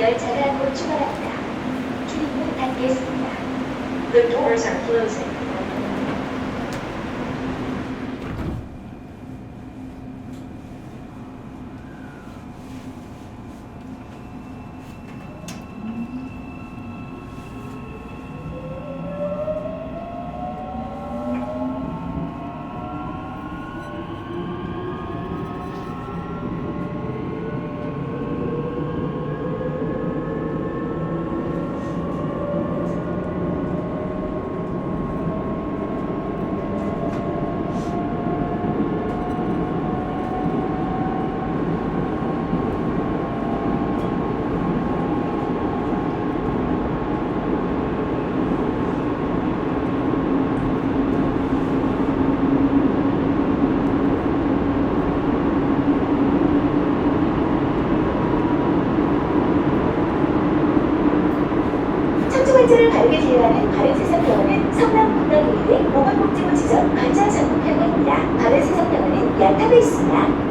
열차가 곧 출발합니다. 출입문 닫겠습니다. The doors are closing. 환자를 바르게 진료하는 바른세상병원은 성남분당의회 보건복지부 지점 관자전문병원입니다. 바른세상병원은 약탑에 있습니다.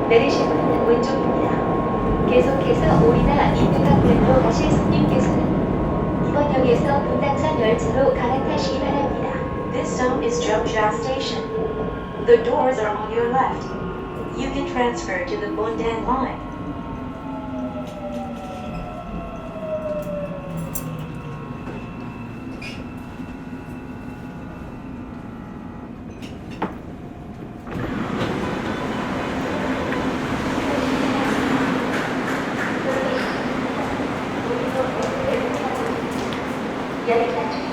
내리실 문은 왼쪽입니다. 계속해서 오리나 인두강변으로 가실 손님께서는 이번 역에서 분당선 열차로 갈아타시기 바랍니다. This stop is Jeongja Station. The doors are on your left. You can transfer to the Bundang line. 열차